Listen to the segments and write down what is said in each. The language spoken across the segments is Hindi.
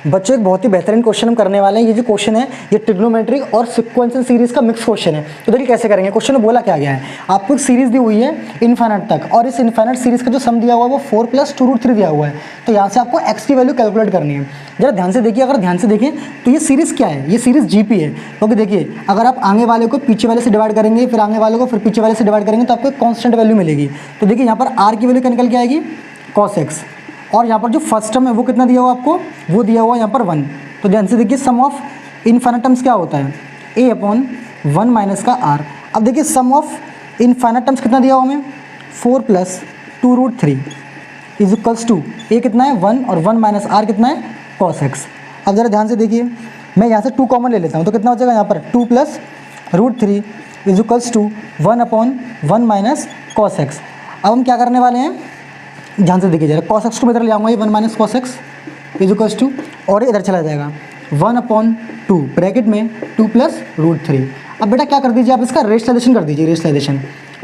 बच्चों एक बहुत ही बेहतरीन क्वेश्चन हम करने वाले हैं। ये जो क्वेश्चन है ये ट्रिग्नोमेट्री और सिक्वेंशियल सीरीज का मिक्स क्वेश्चन है। तो देखिए कैसे करेंगे। क्वेश्चन में बोला क्या गया है, आपको एक सीरीज दी हुई है इनफाइनाइट तक और इस इनफाइनाइट सीरीज का जो सम दिया हुआ है वो 4 + 2√3 दिया हुआ है। तो यहाँ से आपको x की वैल्यू कैलकुलेट करनी है। जरा ध्यान से देखिए, अगर ध्यान से देखें तो ये सीरीज़ क्या है, ये सीरीज़ जीपी है। क्योंकि देखिए अगर आप आगे वाले को पीछे वाले से डिवाइड करेंगे, फिर आगे वाले को फिर पीछे वाले से डिवाइड करेंगे तो आपको एक कांस्टेंट वैल्यू मिलेगी। तो देखिए यहाँ पर r की वैल्यू क्या निकल के आएगी, cos x, और यहाँ पर जो फर्स्ट टर्म है वो कितना दिया हुआ आपको, वो दिया हुआ यहाँ पर 1। तो ध्यान से देखिए सम ऑफ इनफाइनाइट टर्म्स क्या होता है, a/1 माइनस का r। अब देखिए सम ऑफ इनफाइनाइट टर्म्स कितना दिया हुआ हमें, 4 + 2√3 = a कितना है 1 और 1 माइनस r कितना है cos x। अब ज़रा ध्यान से देखिए, मैं यहाँ से 2 कॉमन ले लेता हूँ तो कितना बचेगा यहाँ पर 2 + √3 = 1/1 माइनस cos x। अब हम क्या करने वाले हैं, ध्यान से देखिए जरा, cos x को इधर ले आऊँगा, ये 1 माइनस cos x = और इधर चला जाएगा 1/2 ब्रैकेट में 2 + √3। अब बेटा क्या कर दीजिए, आप इसका रेशनलाइजेशन कर दीजिए, रेशनलाइजेशन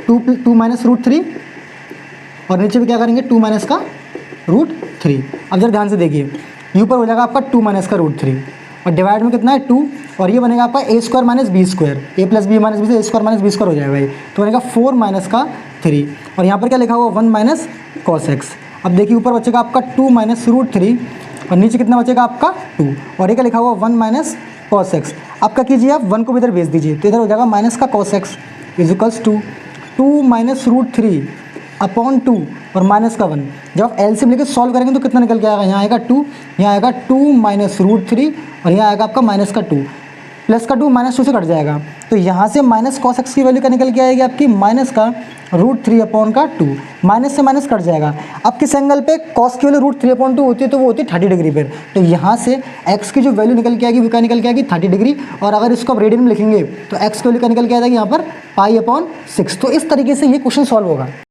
2 माइनस √3 और नीचे भी क्या करेंगे 2 माइनस का √3। अब जरा ध्यान से देखिए, ये ऊपर हो जाएगा आपका 2 माइनस का √3 और डिवाइड में कितना है 2 और ये बनेगा आपका a² - b², a + b - b से a² - b² हो जाएगा ये, तो बनेगा 4 माइनस का 3 और यहाँ पर क्या लिखा हुआ 1 माइनस cos x। अब देखिए ऊपर बचेगा आपका 2 माइनस √3 और नीचे कितना बचेगा आपका 2 और ये क्या लिखा हुआ 1 माइनस cos x। अब क्या कीजिए, आप 1 को भी इधर भेज दीजिए तो इधर हो जाएगा माइनस का cos x = 2 माइनस √3/2 और माइनस का 1। जब आप एलसीएम लेके सॉल्व करेंगे तो कितना निकल के आएगा, यहाँ आएगा 2, यहाँ आएगा 2 माइनस √3 और यहाँ आएगा आपका माइनस का 2, प्लस का 2 माइनस 2 से कट जाएगा। तो यहाँ से माइनस cos x की वैल्यू क्या निकल के आएगी आपकी, माइनस का √3/2, माइनस से माइनस कट जाएगा। अब किस एंगल पे cos की वैल्यू √3/2 होती है, तो वो होती है 30 डिग्री पर। तो यहाँ से x की जो वैल्यू निकल के आएगी वो क्या निकल के आएगी 30 डिग्री, और अगर इसको आप रेडियन में लिखेंगे तो x की वैल्यू क्या निकल के आएगी यहाँ पर π/6। तो इस तरीके से ये क्वेश्चन सॉल्व होगा।